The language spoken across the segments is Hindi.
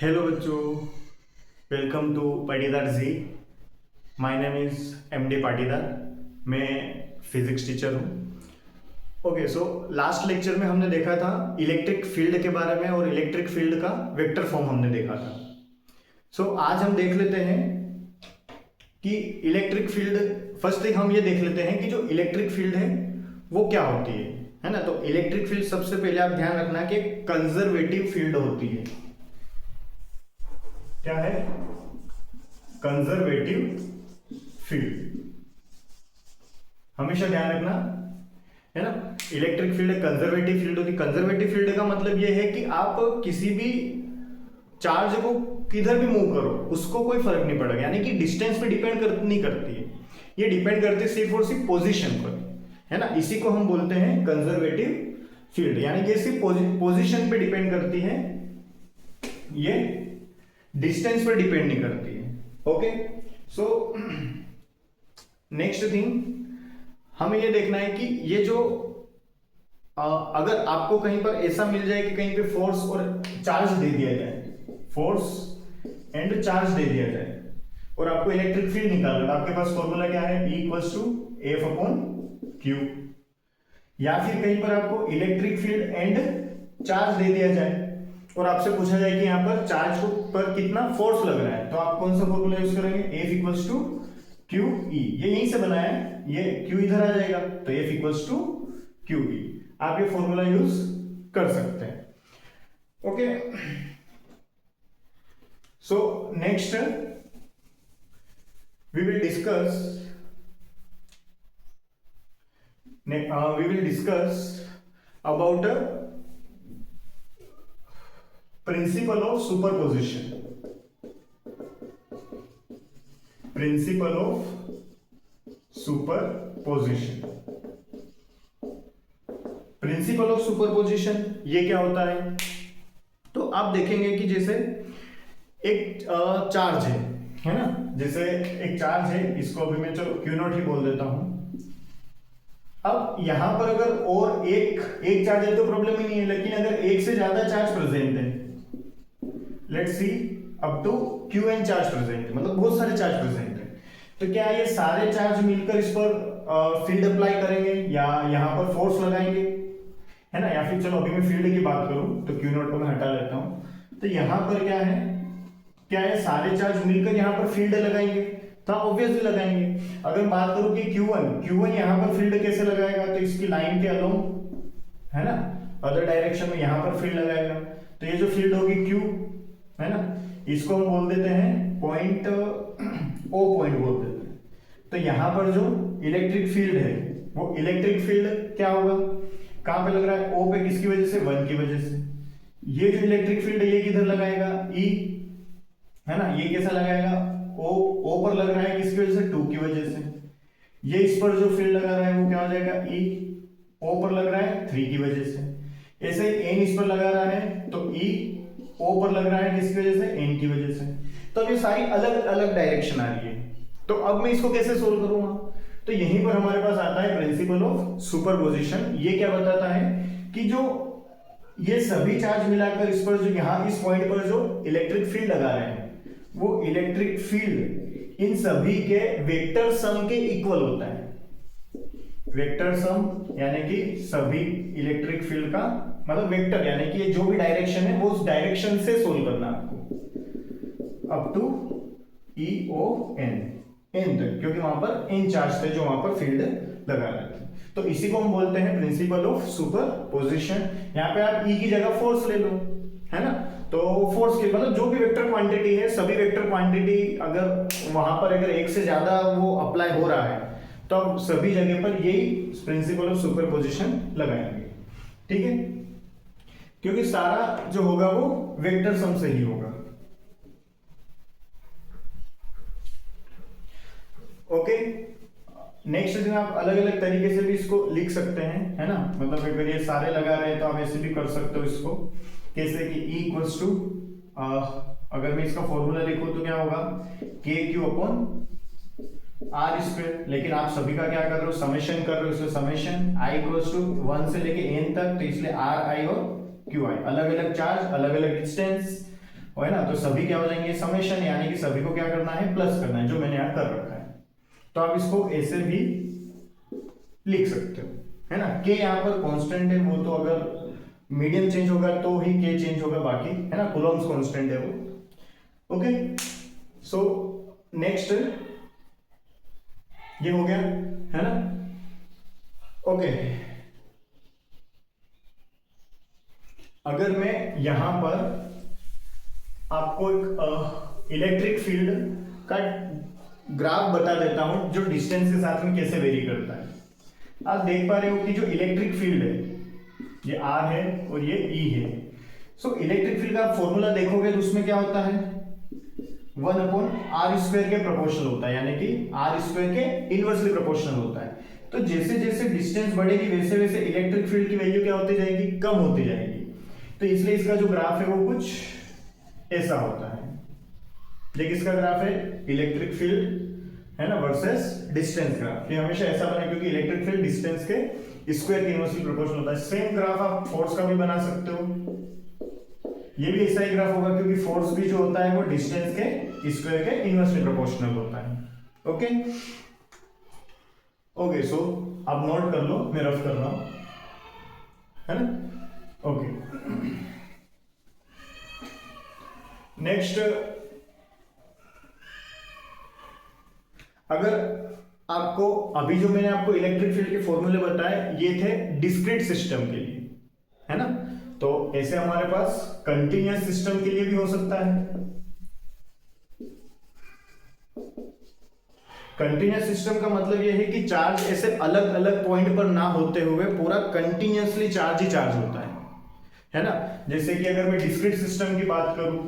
हेलो बच्चों, welcome to Patidar ji. My name is MD Patidar. मैं फिजिक्स टीचर हूँ। ओके, सो लास्ट लेक्चर में हमने देखा था इलेक्ट्रिक फील्ड के बारे में और इलेक्ट्रिक फील्ड का वेक्टर फॉर्म हमने देखा था। सो आज हम देख लेते हैं कि इलेक्ट्रिक फील्ड, फर्स्ट थिंग हम ये देख लेते हैं कि जो इलेक्ट्रिक फील्ड है वो क्या होती है ना। तो इलेक्ट्रिक फील्ड सबसे पहले आप ध्यान रखना कि कंजर्वेटिव फील्ड होती है। क्या है? Conservative field. हमेशा ध्यान रखना है ना। इलेक्ट्रिक फील्ड कंजर्वेटिव फील्ड होती है। कंजर्वेटिव फील्ड का मतलब यह है कि आप किसी भी चार्ज को किधर भी मूव करो उसको कोई फर्क नहीं पड़ेगा, यानी कि डिस्टेंस पे डिपेंड नहीं करती है, ये डिपेंड करती है सिर्फ और सिर्फ पोजीशन पर, है ना। इसी को हम बोलते हैं कंजर्वेटिव फील्ड, यानी कि सिर्फ पोजीशन पे डिपेंड करती है, ये डिस्टेंस पर डिपेंड नहीं करती है। ओके, सो नेक्स्ट थिंग हमें ये देखना है कि ये जो अगर आपको कहीं पर ऐसा मिल जाए कि कहीं पे फोर्स और चार्ज दे दिया जाए, फोर्स एंड चार्ज दे दिया जाए और आपको इलेक्ट्रिक फील्ड निकालना, तो आपके पास फॉर्मूला क्या है? E equals to F upon Q. या फिर कहीं पर आपको इलेक्ट्रिक फील्ड एंड चार्ज दे दिया जाए और आपसे पूछा जाए कि यहाँ पर चार्ज पर कितना फोर्स लग रहा है, तो आप कौन सा फॉर्मूला यूज करेंगे? F equals to Q E. ये यहीं से बनाया है, ये Q इधर आ जाएगा, तो F equals to Q E. आप ये फॉर्मूला यूज कर सकते हैं। Okay, so next we will discuss about principle of superposition. Principle of superposition. Principle of superposition ये क्या होता है? तो आप देखेंगे कि जैसे एक चार्ज है ना, जैसे एक चार्ज है, इसको अभी मैं चलो क्यू नॉट ही बोल देता हूं। अब यहां पर अगर और एक चार्ज है तो प्रॉब्लम ही नहीं है, लेकिन अगर एक से ज्यादा चार्ज प्रेजेंट है, let's see up to Q N charge present है, मतलब बहुत सारे चार्ज प्रेजेंट है, तो क्या ये सारे चार्ज मिलकर इस पर फील्ड अप्लाई करेंगे या यहां पर फोर्स लगाएंगे, है ना। या फिर चलो अभी मैं फील्ड की बात करूं तो क्यू नॉट को मैं हटा लेता हूं। तो यहां पर क्या है सारे चार्ज मिलकर यहां पर फील्ड लगाएंगे, तो ऑब्वियसली लगाएंगे। अगर बात करूं कि Q1 यहां पर फील्ड कैसे लगाएगा, तो इसकी लाइन के अलोंग, है ना, अदर डायरेक्शन में यहां पर फील्ड लगाएगा। तो ये जो फील्ड होगी Q, है ना, इसको हम बोल देते हैं पॉइंट O पॉइंट बोल देते हैं। तो यहां पर जो इलेक्ट्रिक फील्ड है वो इलेक्ट्रिक फील्ड क्या होगा, कहां पे लग रहा है? O पे, किसकी वजह से? 1 की वजह से। ये जो इलेक्ट्रिक फील्ड है ये किधर लगाएगा? E, है ना। ये कैसा लगाएगा? O पर लग रहा है, किसकी वजह से? 2 की वजह से। ये इस पर जो फील्ड लगा रहा है वो क्या हो जाएगा? E, O पर लग रहा है 3 की वजह से। ऐसे N इस पर लगा रहा है तो E O पर लग रहा है, किसकी वजह से? N की वजह से। तो अब ये सारी अलग अलग डायरेक्शन आ रही है, तो अब मैं इसको कैसे सोल्व करूंगा? तो यहीं पर हमारे पास आता है प्रिंसिपल ऑफ सुपरपोजिशन। ये क्या बताता है कि जो ये सभी चार्ज मिलाकर इस पर जो यहां इस पॉइंट पर जो इलेक्ट्रिक फील्ड लगा रहे हैं वो इलेक्ट्रिक फील्ड इन सभी के वेक्टर सम के इक्वल होता है। वेक्टर सम यानी कि सभी इलेक्ट्रिक फील्ड का मतलब वेक्टर, यानी कि ये जो भी डायरेक्शन है वो उस डायरेक्शन से सोल्व करना आपको up to E O N तक, क्योंकि वहां पर n चार्ज थे जो वहां पर फील्ड लगा रहे थे। तो इसी को हम बोलते हैं प्रिंसिपल ऑफ सुपरपोजिशन। यहाँ पे आप E की जगह फोर्स ले लो, है ना। तो फोर्स के मतलब जो भी वेक्टर क्वांटिटी है, सभी वेक्टर क्वांटिटी अगर वहां पर अगर एक से ज्यादा वो अप्लाई हो रहा है तो अब सभी जगह पर यही प्रिंसिपल ऑफ सुपरपोजिशन लगाएंगे, ठीक है, क्योंकि सारा जो होगा वो वेक्टर सम से ही होगा। ओके, नेक्स्ट दिन आप अलग अलग तरीके से भी इसको लिख सकते हैं, है ना। मतलब अगर ये सारे लगा रहे हैं तो आप ऐसे भी कर सकते हो इसको, कैसे कि E इक्वल्स टू, अगर मैं इसका फॉर्मूला लिखूं तो क्या होगा? KQ upon R square. लेकिन आप सभी का क्या कर रहे हो? समेशन कर रहे हो, इसलिए समेशन I इक्वल्स टू 1 से लेके N तक, तो इसलिए RI और QI अलग अलग चार्ज अलग अलग डिस्टेंस, है ना, तो सभी क्या हो जाएंगे समेशन, यानी कि सभी को क्या करना है प्लस करना है, जो मैंने यहाँ कर रखा है। तो आप इसको ऐसे भी लिख सकते हो, है ना। के यहाँ पर कांस्टेंट है, वो तो अगर मीडियम चेंज होगा तो ही के चेंज होगा, बाकी है ना कूलम्ब्स कांस्टेंट है वो। ओके, सो नेक्स्ट ये हो गया, है ना। ओके, अगर मैं यहां पर आपको एक इलेक्ट्रिक फील्ड का ग्राफ बता देता हूं जो डिस्टेंस के साथ में कैसे वेरी करता है। आप देख पा रहे हो कि जो इलेक्ट्रिक फील्ड है ये R है और ये E है। सो इलेक्ट्रिक फील्ड का फॉर्मूला देखोगे तो उसमें क्या होता है 1/r² के प्रोपोर्शनल होता है, यानी कि r² के इनवर्सली प्रोपोर्शनल होता है। तो जैसे जैसे डिस्टेंस बढ़ेगी वैसे वैसे इलेक्ट्रिक फील्ड की वैल्यू क्या होती जाएगी, कम होती जाएगी। तो इसलिए इसका जो ग्राफ है वो कुछ ऐसा होता है। ये किसका ग्राफ है, इलेक्ट्रिक फील्ड है ना वर्सेस डिस्टेंस ग्राफ। ये हमेशा ऐसा बना क्योंकि इलेक्ट्रिक फील्ड डिस्टेंस के स्क्वायर के इनवर्सली प्रोपोर्शनल होता है। सेम ग्राफ आप फोर्स का भी बना सकते हो, ये भी ऐसा ही ग्राफ होगा क्योंकि फोर्स भी जो होता है वो डिस्टेंस के स्क्वायर के इनवर्सली प्रोपोर्शनल होता है। ओके ओके, सो आप नोट कर लो, मैं रफ कर रहा हूं, है ना। ओके, नेक्स्ट अगर आपको अभी जो मैंने आपको इलेक्ट्रिक फील्ड के फॉर्मूले बताए ये थे डिस्क्रीट सिस्टम के लिए, है ना। तो ऐसे हमारे पास कंटिन्यूअस सिस्टम के लिए भी हो सकता है। कंटिन्यूअस सिस्टम का मतलब यह है कि चार्ज ऐसे अलग अलग पॉइंट पर ना होते हुए पूरा कंटिन्यूअसली चार्ज ही चार्ज होता है ना। जैसे कि अगर मैं डिस्क्रीट सिस्टम की बात करूं,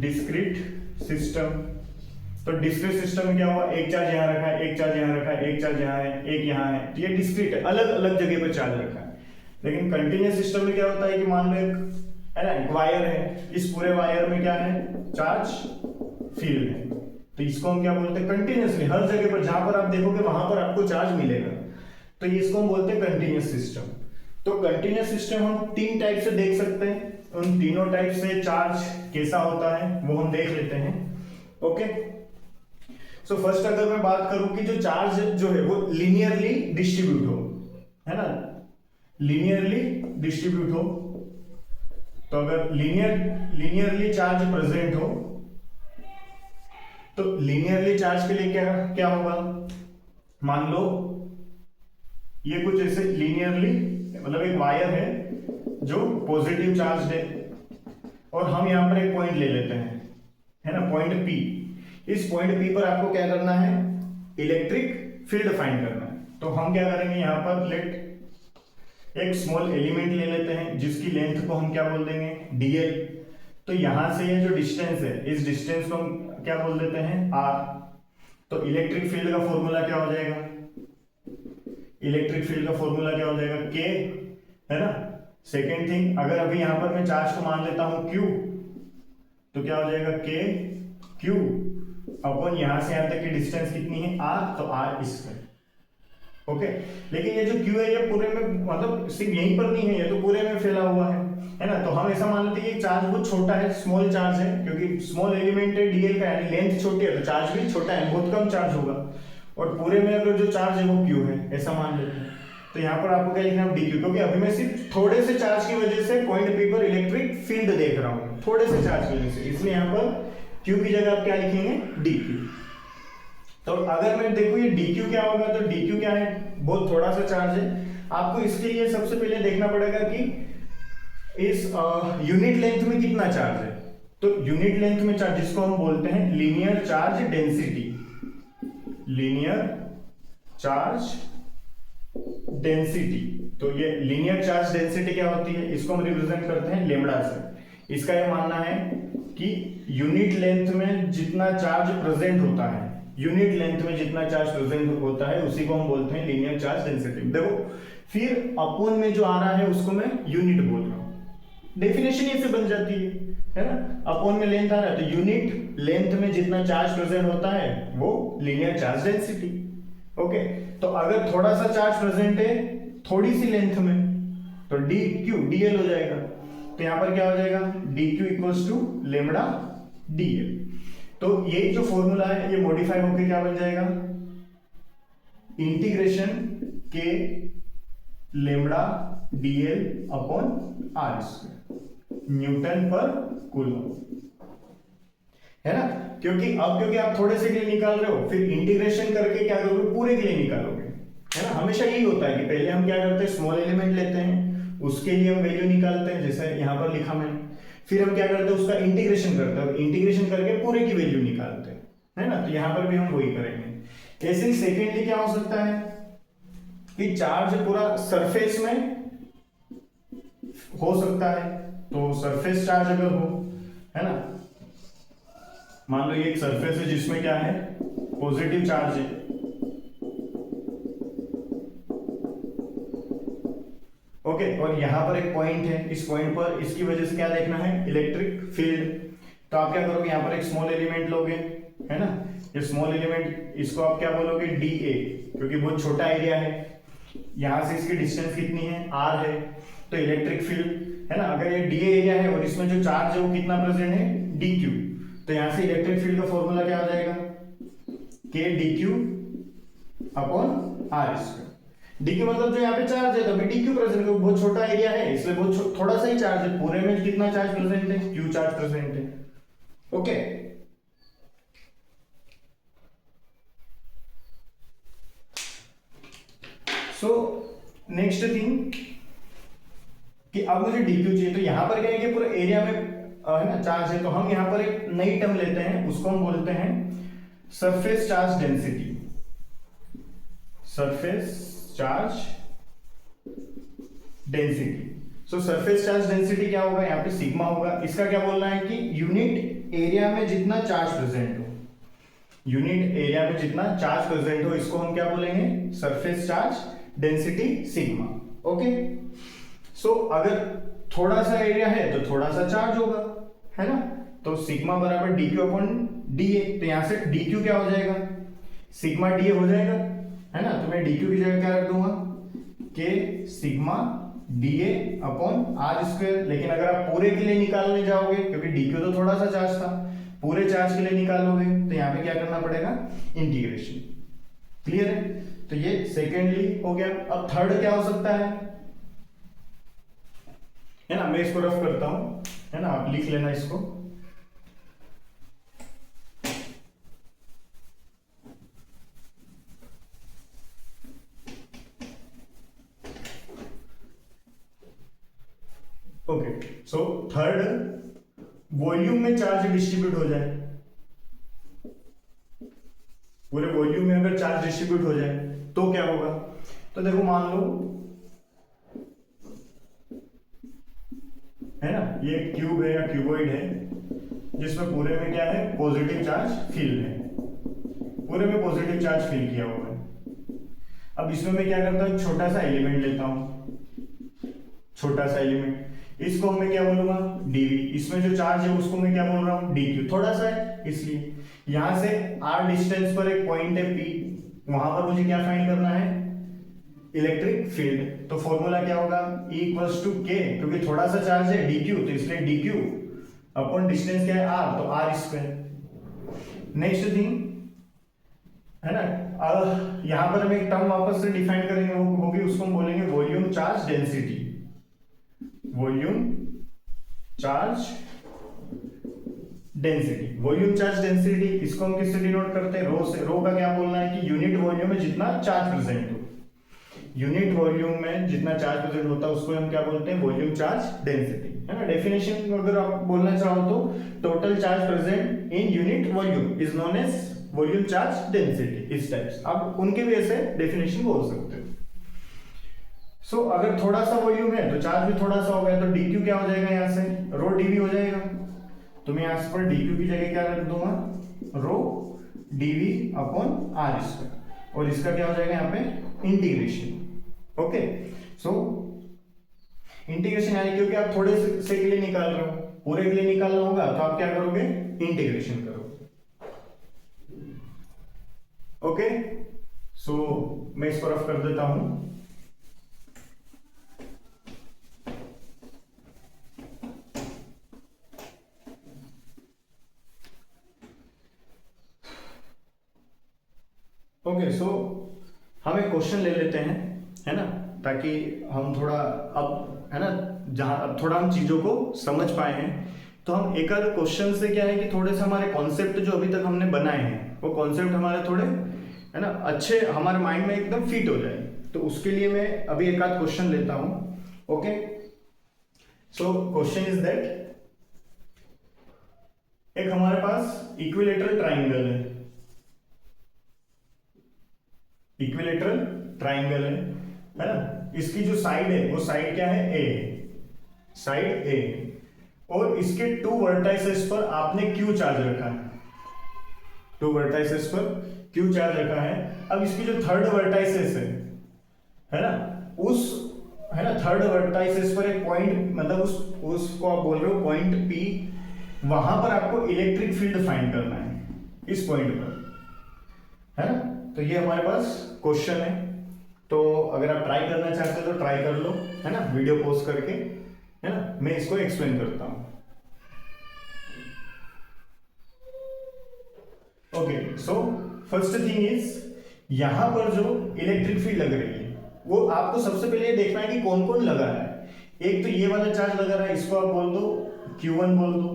डिस्क्रीट सिस्टम, तो डिस्क्रीट सिस्टम में क्या हुआ, एक चार्ज यहां रखा है, एक चार्ज यहां रखा है, एक चार्ज यहां है, एक यहां है, तो ये डिस्क्रीट है, अलग अलग जगह पर चार्ज रखा है। लेकिन कंटिन्यूअस सिस्टम में क्या होता है कि मान लो एक है ना एक वायर है, इस पूरे वायर में क्या है चार्ज फील्ड है, तो इसको हम क्या बोलते हैं कंटिन्यूअसली, हर जगह पर जहां पर आप देखोगे वहां पर आपको चार्ज मिलेगा, तो इसको हम बोलते हैं कंटिन्यूअस सिस्टम। तो कंटिन्यूअस सिस्टम हम तीन टाइप से देख सकते हैं, उन तीनों टाइप से चार्ज कैसा होता है वो हम देख लेते हैं। ओके, सो फर्स्ट अगर मैं बात करूं कि जो चार्ज जो है वो लीनियरली डिस्ट्रीब्यूट हो, है ना, लीनियरली डिस्ट्रीब्यूट हो, तो अगर लीनियरली चार्ज प्रेजेंट हो तो लीनियरली चार्ज के लिए क्या क्या होगा, मान लो ये कुछ ऐसे लीनियरली मतलब एक वायर है जो पॉजिटिव चार्ज है और हम यहां पर एक पॉइंट ले लेते हैं, है ना, पॉइंट P। इस पॉइंट P पर आपको क्या करना है इलेक्ट्रिक फील्ड फाइंड करना है। तो हम क्या करेंगे यहां पर लेट एक स्मॉल एलिमेंट ले लेते हैं जिसकी लेंथ को हम क्या बोल देंगे dl। तो यहां से ये जो डिस्टेंस है इस डिस्टेंस को हम क्या बोल देते हैं r। तो इलेक्ट्रिक फील्ड का फॉर्मूला क्या हो जाएगा, इलेक्ट्रिक फील्ड का फॉर्मूला क्या हो जाएगा k, है ना। सेकेंड थिंग, अगर अभी यहां पर मैं चार्ज को मान लेता हूं q, तो क्या हो जाएगा k q अपन यहां से यहां तक की डिस्टेंस कितनी है r, तो r स्क्वायर। ओके, लेकिन ये जो q है ये पूरे में मतलब सिर्फ यहीं पर नहीं है, ये तो पूरे में फैला हुआ है ना। तो हम ऐसा मान लेते हैं कि चार्ज बहुत छोटा है, स्मॉल चार्ज है, क्योंकि स्मॉल एलिमेंट है dl का, यानी लेंथ छोटी है तो चार्ज भी छोटा है, बहुत कम चार्ज होगा। और पूरे में अगर जो चार्ज है वो q है, ऐसा मान लेते हैं। तो यहाँ पर आपको क्या लिखना है dq, क्योंकि अभी मैं सिर्फ थोड़े से चार्ज की वजह से पॉइंट P पर इलेक्ट्रिक फील्ड देख रहा हूँ, थोड़े से चार्ज की वजह से, इसलिए यहाँ पर q की जगह आप क्या लिखेंगे dq। तो अगर मैं देखूं ये dq क्या होगा, तो dq क्या है, बहुत थोड़ा सा चार्ज है। आपको इसके लिए सबसे पहले देखना पड़ेगा कि इस यूनिट लेंथ में कितना चार्ज है। तो यूनिट लेंथ में चार्ज जिसको हम बोलते हैं linear charge density, linear charge density. तो ये लीनियर चार्ज डेंसिटी क्या होती है, इसको हम रिप्रेजेंट करते हैं लेमड़ा से। इसका ये मानना है कि यूनिट लेंथ में जितना चार्ज प्रेजेंट होता है, यूनिट लेंथ में जितना चार्ज प्रेजेंट होता है उसी को हम बोलते हैं लीनियर चार्ज डेंसिटी। देखो फिर अपॉन में जो आ रहा है उसको मैं यूनिट बोल रहा हूं, डेफिनेशन ऐसे बन जाती है ना। अपॉन में लेंथ आ रहा है तो यूनिट लेंथ में जितना चार्ज प्रेजेंट होता है वो लीनियर चार्ज डेंसिटी। ओके, तो अगर थोड़ा सा चार्ज प्रेजेंट है थोड़ी सी लेंथ में तो dq dl हो जाएगा। तो यहां पर क्या हो जाएगा, D Q equals to lambda D L. तो ये जो फॉर्मूला है ये मॉडिफाई होकर क्या बन जाएगा, integration K lambda D L upon are square newton पर कूलम, है ना। क्योंकि आप थोड़े से के लिए निकाल रहे हो, फिर इंटीग्रेशन करके क्या करोगे, पूरे के लिए निकालोगे, है ना। हमेशा यही होता है कि पहले हम क्या करते हैं, स्मॉल एलिमेंट लेते हैं, उसके लिए हम वैल्यू निकालते हैं, जैसे यहां पर लिखा मैंने, फिर हम क्या करते हैं, उसका इंटीग्रेशन करते हैं, इंटीग्रेशन करके पूरे की वैल्यू निकालते हैं, है ना। तो यहां पर भी हम वही करेंगे। ऐसे ही सेकेंडली क्या हो सकता है कि चार्ज पूरा सरफेस में हो सकता है, तो सरफेस चार्ज अगर हो, है ना, मान लो ये एक सरफेस है जिसमें क्या है, पॉजिटिव चार्ज है, ओके, और यहां पर एक पॉइंट है, इस पॉइंट पर इसकी वजह से क्या देखना है, इलेक्ट्रिक फील्ड। तो आप क्या करोगे, यहां पर एक स्मॉल एलिमेंट लोगे, है ना, ये स्मॉल एलिमेंट, इसको आप क्या बोलोगे, डी ए, क्योंकि बहुत छोटा एरिया है, यहां से इसकी डिस्टेंस कितनी है, आर है, तो इलेक्ट्रिक फील्ड, है ना, अगर ये डी एरिया है और इसमें जो चार्ज है वो कितना प्रेजेंट है, डी क्यू, तो यहां से इलेक्ट्रिक फील्ड का फॉर्मूला क्या हो जाएगा, K D Q upon are square. D Q मतलब जो यहाँ पे चार्ज है, तभी डी क्यू प्रेजेंट है, बहुत छोटा एरिया है इसलिए बहुत थोड़ा सा ही चार्ज है, पूरे में कितना चार्ज प्रेजेंट है, क्यू चार्ज प्रेजेंट है, ओके। सो नेक्स्ट थिंग कि अब मुझे डी क्यू चाहिए, तो यहां पर क्या है कि पूरे एरिया में, है ना, चार्ज है, तो हम यहां पर एक नई टर्म लेते हैं, उसको हम बोलते हैं surface charge density, surface charge density. सो सरफेस चार्ज डेंसिटी क्या होगा, यहाँ पे सिग्मा होगा। इसका क्या बोलना है कि यूनिट एरिया में जितना चार्ज प्रेजेंट हो, यूनिट एरिया में जितना चार्ज प्रेजेंट हो, इसको हम क्या बोलेंगे, surface charge density sigma, okay. So अगर थोड़ा सा एरिया है तो थोड़ा सा चार्ज होगा, है ना, तो सिग्मा बराबर D Q upon D A, तो यहां से डी क्यू क्या हो जाएगा, सिग्मा डी ए हो जाएगा, है ना। तो मैं डी क्यू की जगह क्या रख दूंगा, k sigma d A upon are square. लेकिन अगर आप पूरे के लिए निकालने जाओगे, क्योंकि डी क्यू तो थोड़ा सा चार्ज था, पूरे चार्ज के लिए निकालोगे तो यहाँ पे क्या करना पड़ेगा, इंटीग्रेशन, क्लियर है। तो ये सेकेंडली हो गया। अब थर्ड क्या हो सकता है ना, मैं इसको रफ करता हूं, है ना, आप लिख लेना इसको। ओके, सो थर्ड, वॉल्यूम में चार्ज डिस्ट्रीब्यूट हो जाए, पूरे वॉल्यूम में अगर चार्ज डिस्ट्रीब्यूट हो जाए तो क्या होगा। तो देखो मान लो, है ना, ये क्यूब है या क्यूबॉइड है जिसमें पूरे में क्या है, पॉजिटिव चार्ज फील्ड है, पूरे में पॉजिटिव चार्ज फील किया हुआ है। अब इसमें मैं क्या करता हूं, छोटा सा एलिमेंट लेता हूं, छोटा सा एलिमेंट, इसको मैं क्या बोलूंगा, डीवी, इसमें जो चार्ज है उसको मैं क्या बोल रहा हूं, डीक्यू, थोड़ा सा है इसलिए। यहां से आर डिस्टेंस पर एक पॉइंट है पी, वहां पर मुझे क्या फाइंड करना है, इलेक्ट्रिक फील्ड। तो फॉर्मूला क्या होगा, E इक्वल्स टू के, क्योंकि थोड़ा सा चार्ज है डीक्यू, तो इसलिए डीक्यू अपॉन डिस्टेंस क्या है आर, तो आर स्क्वायर। नेक्स्ट थिंग, है ना, अब यहां पर हम एक टर्म वापस से डिफाइन करेंगे, वो होगी, उसको हम बोलेंगे volume charge density, volume charge density. Volume charge density इसको हम किससे डिनोट करते हैं, रो से। रो का क्या बोलना है कि यूनिट वॉल्यूम में जितना चार्ज प्रेजेंट हो, यूनिट वॉल्यूम में जितना चार्ज प्रेजेंट होता है उसको हम क्या बोलते हैं, वॉल्यूम चार्ज डेंसिटी, है ना। डेफिनेशन अगर आप बोलना चाहो तो total charge present in unit volume is known as volume charge density, इस टाइप्स आप उनके भी ऐसे डेफिनेशन बोल सकते हो। सो अगर थोड़ा सा वॉल्यूम है तो चार्ज भी थोड़ा सा हो गया, तो dq क्या हो जाएगा, यहां से रो dv हो जाएगा। तो मैं यहां पर dq की जगह क्या रख दूंगा, रो dv अपॉन आर स्क्वायर, और इसका क्या हो जाएगा यहाँ पे इंटीग्रेशन। ओके, सो इंटीग्रेशन यानी क्योंकि आप थोड़े से के लिए निकाल रहे हो, पूरे के लिए निकालना होगा तो आप क्या करोगे, इंटीग्रेशन करोगे। ओके, सो मैं इसको रफ कर देता हूं। ओके, सो हम एक क्वेश्चन ले लेते हैं, है ना, ताकि हम थोड़ा अब, है ना, जहाँ अब थोड़ा हम चीज़ों को समझ पाए हैं, तो हम एक आध क्वेश्चन से क्या है कि थोड़े से हमारे कॉन्सेप्ट जो अभी तक हमने बनाए हैं वो कॉन्सेप्ट हमारे थोड़े, है ना, अच्छे हमारे माइंड में एकदम फिट हो जाए। तो उसके लिए मैं अभी एक आध क्वेश्चन लेता हूँ। Okay, so question is that, एक हमारे पास इक्विलेटरल ट्राइंगल है, इक्विलेटरल ट्राइंगल है ना, इसकी जो साइड है वो साइड क्या है, ए, साइड ए, और इसके टू वर्टाइसेस पर आपने क्यू चार्ज रखा है, टू वर्टाइसेस पर क्यू चार्ज रखा है। अब इसकी जो थर्ड वर्टाइसेस है ना, उस, है ना, थर्ड वर्टाइसेस पर एक पॉइंट, मतलब उसको आप बोल रहे हो पॉइंट पी, वहां पर आपको इलेक्ट्रिक फील्ड फाइंड करना है, इस पॉइंट पर, है ना। तो ये हमारे पास क्वेश्चन है, तो अगर आप ट्राई करना चाहते हो तो ट्राई कर लो, है ना, वीडियो पॉज करके, है ना, मैं इसको एक्सप्लेन करता हूं। Okay, so first thing is, यहां पर जो इलेक्ट्रिक फील्ड लग रही है वो आपको सबसे पहले ये देखना है कि कौन कौन लगा रहा है। एक तो ये वाला चार्ज लगा रहा है, इसको आप बोल दो Q1 बोल दो,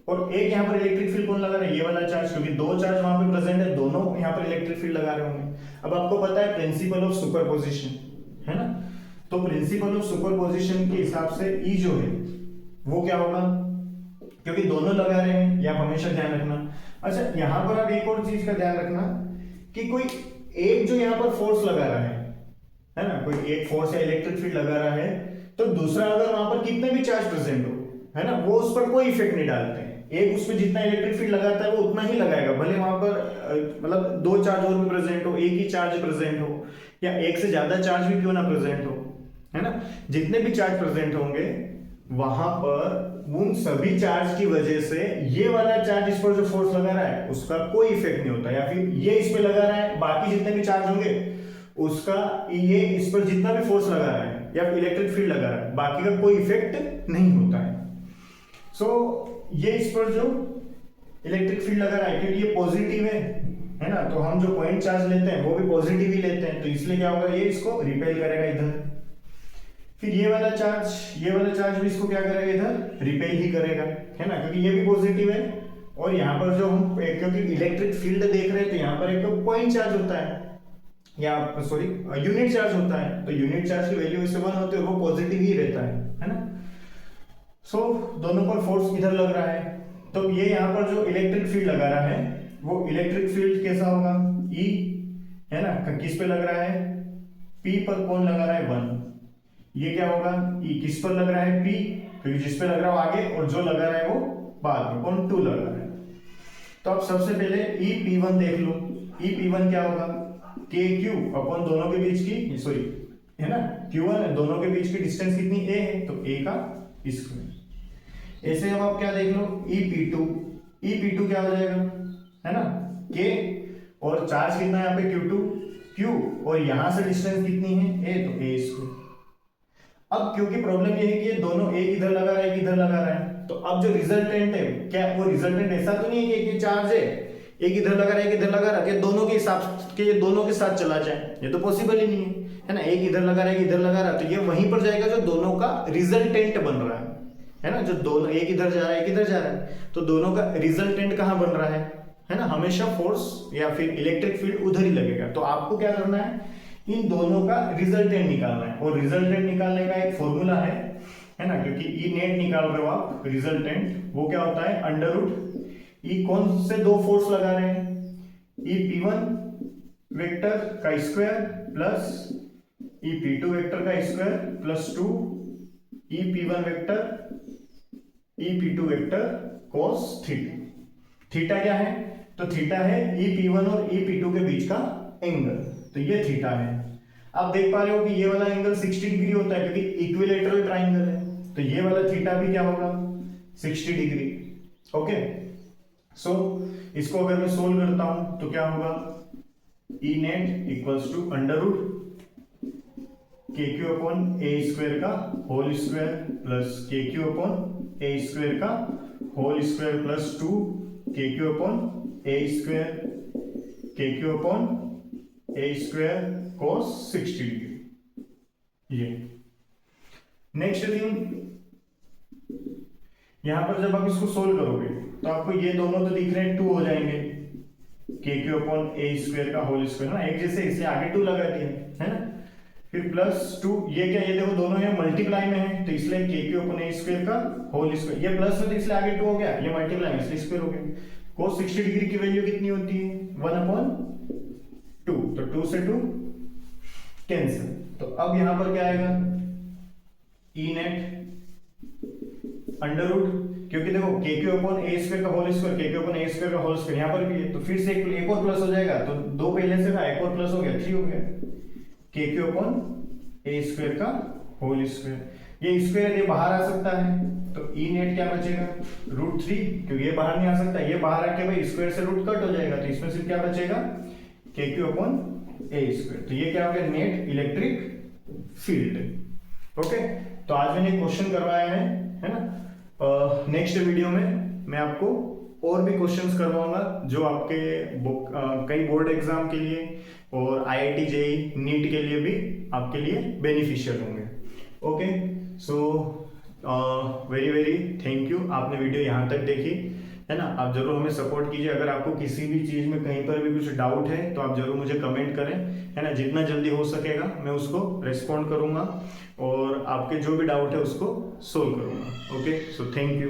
और एक यहाँ पर इलेक्ट्रिक फील्ड कौन लगा रहा है, ये वाला चार्ज, क्योंकि दो चार्ज वहां पे प्रेजेंट है, दोनों यहाँ पर इलेक्ट्रिक फील्ड लगा रहे होंगे। अब आपको पता है प्रिंसिपल ऑफ सुपरपोजिशन, है ना, तो प्रिंसिपल ऑफ सुपरपोजिशन के हिसाब से ई जो है वो क्या होगा, क्योंकि दोनों लगा रहे हैं, ये आप हमेशा ध्यान रखना। अच्छा, यहां पर आप एक और चीज का ध्यान रखना कि कोई एक जो यहाँ पर फोर्स लगा रहा है ना, कोई एक फोर्स या इलेक्ट्रिक फील्ड लगा रहा है, तो दूसरा अगर वहां पर कितने भी चार्ज प्रेजेंट हो, है ना, वो उस पर कोई इफेक्ट नहीं डालते हैं। एक उसमें जितना इलेक्ट्रिक फील्ड लगाता है वो उतना ही लगाएगा, भले वहां पर मतलब दो चार्ज और भी प्रेजेंट हो, एक ही चार्ज प्रेजेंट हो, या एक से ज्यादा चार्ज भी क्यों ना प्रेजेंट हो, है ना, जितने भी चार्ज प्रेजेंट होंगे वहां पर उन सभी चार्ज की वजह से ये वाला चार्ज इस पर जो फोर्स लगा रहा है उसका कोई इफेक्ट नहीं होता, या फिर ये इस पे लगा रहा है, बाकी जितने भी चार्ज होंगे उसका, ये इस पर जितना भी फोर्स लगा रहा है या फिर इलेक्ट्रिक फील्ड लगा रहा है, बाकी का कोई इफेक्ट नहीं होता है। सो ये इस पर जो इलेक्ट्रिक फील्ड लगा रहा है, क्योंकि ये पॉजिटिव है ना, तो हम जो पॉइंट चार्ज लेते हैं वो भी पॉजिटिव ही लेते हैं, तो इसलिए क्या होगा, ये इसको रिपेल करेगा इधर। फिर ये वाला चार्ज भी इसको क्या करेगा, इधर रिपेल ही करेगा, है ना, क्योंकि ये भी पॉजिटिव है। और यहाँ पर जो हम, क्योंकि इलेक्ट्रिक फील्ड देख रहे हैं, तो यहाँ पर एक तो पॉइंट चार्ज होता है, या सॉरी यूनिट चार्ज होता है, तो यूनिट चार्ज की वैल्यू इससे 1 होती है, वो पॉजिटिव ही रहता है ना। सो दोनों पर फोर्स इधर लग रहा है, तो ये यहाँ पर जो इलेक्ट्रिक फील्ड लगा रहा है वो इलेक्ट्रिक फील्ड कैसा होगा, E, है ना, किस पे लग रहा है, P पर कौन लगा रहा है, 1। ये क्या होगा, E किस पर लग रहा है, P, क्योंकि जिस पे लग रहा है आगे, और जो लगा रहा है वो बाद में, कौन, 2 लगा रहा है। तो अब सबसे पहले EP1 देख लो, EP1 क्या होगा, KQ अपन दोनों के बीच की, सॉरी, है ना, Q1 है, दोनों के बीच की डिस्टेंस कितनी, A है, तो A का स्क्वायर। ऐसे अब आप क्या देख लो, EP2 क्या हो जाएगा, है ना, K, और चार्ज कितना है यहाँ पे, Q, और यहां से डिस्टेंस कितनी है, A, तो A स्क्वायर। अब क्योंकि प्रॉब्लम ये है कि ये दोनों एक इधर लगा रहा है, एक इधर लगा रहा है, तो अब जो रिजल्टेंट है, क्या वो रिजल्टेंट ऐसा तो नहीं है कि एक चार्ज है, एक इधर लगा रहा है, एक इधर लगा रहा है, दोनों के हिसाब के ये दोनों के साथ चला जाए, ये तो पॉसिबल ही नहीं है ना, एक इधर लगा रहा है, एक इधर लगा रहा है, तो ये वहीं पर जाएगा जो दोनों का रिजल्टेंट बन रहा है ना, जो दोनों, एक इधर जा रहा है, एक इधर जा रहा है, तो दोनों का रिजल्टेंट कहाँ बन रहा है ना, हमेशा फोर्स या फिर इलेक्ट्रिक फील्ड उधर ही लगेगा। तो आपको क्या करना है, इन दोनों का रिजल्टेंट निकालना है, और रिजल्टेंट निकालने का एक फॉर्मूला है ना, क्योंकि ई नेट निकाल रहे हो आप, रिजल्टेंट वो क्या होता है, अंडर रूट ई, कौन से दो फोर्स लगा रहे हैं, EP1 वेक्टर का स्क्वायर प्लस EP2 वेक्टर का square plus 2 EP1 vector EP2 vector cos theta. Theta क्या है, तो थीटा है EP1 और EP2 के बीच का एंगल, तो ये थीटा है। आप देख पा रहे हो कि ये वाला एंगल 60 डिग्री होता है, क्योंकि इक्विलेटरल ट्राइंगल है, तो ये वाला थीटा भी क्या होगा, 60 डिग्री। ओके, सो इसको अगर मैं सोल्व करता हूं तो क्या होगा, E net equals to under root KQ upon A square का whole square plus KQ upon A square का whole square plus 2 KQ upon A square KQ upon A square cos 60 degree. ये नेक्स्ट थिंग, यहां पर जब आप इसको सोल्व करोगे तो आपको ये दोनों तो दिख रहे हैं 2 हो जाएंगे, के क्यू अपॉन ए स्क्वायर का होल स्क्वायर ना, एक जैसे, इसलिए आगे 2 लगा दिया है ना। फिर प्लस 2, ये क्या, ये देखो दोनों ये मल्टीप्लाई में है तो इसलिए के क्यू अपॉन ए स्क्वायर का होल स्क्वायर, ये प्लस में तो इसलिए आगे 2 हो गया, ये मल्टीप्लाई में इसलिए स्क्वायर हो गया। cos 60 डिग्री की वैल्यू कितनी होती है 1/2, तो 2 से 2 कैंसिल। तो अब यहां पर क्या आएगा, ई नेट अंडर रूट, क्योंकि देखो के क्यू अपॉन ए स्क्वायर का होल स्क्वायर, के क्यू अपॉन ए स्क्वायर का होल स्क्वायर यहां पर भी है, तो फिर से एक और प्लस हो जाएगा, तो 2 पहले से था, एक और प्लस हो गया, 3 हो गया, के क्यू अपॉन ए स्क्वायर का होल स्क्वायर। ये स्क्वायर ये बाहर आ सकता है, तो ई नेट क्या बचेगा √3, क्योंकि ये बाहर नहीं आ सकता, ये बाहर आके भाई स्क्वायर से रूट कट हो जाएगा, तो इसमें सिर्फ क्या बचेगा के क्यू अपॉन ए स्क्वायर। तो ये क्या हो गया नेट इलेक्ट्रिक फील्ड। ओके, तो आज मैंने क्वेश्चन करवाया है ना। नेक्स्ट वीडियो में मैं आपको और भी क्वेश्चंस करवाऊंगा जो आपके कई बोर्ड एग्जाम के लिए और आईआईटी जेईई नीट के लिए भी आपके लिए बेनिफिशियल होंगे। Okay, so very very thank you, आपने वीडियो यहाँ तक देखी है ना। आप जरूर हमें सपोर्ट कीजिए, अगर आपको किसी भी चीज़ में कहीं पर भी कुछ डाउट है तो आप जरूर मुझे कमेंट करें, है ना। जितना जल्दी हो सकेगा मैं उसको रिस्पॉन्ड करूँगा और आपके जो भी डाउट है उसको सोल्व करूँगा। Okay, so thank you.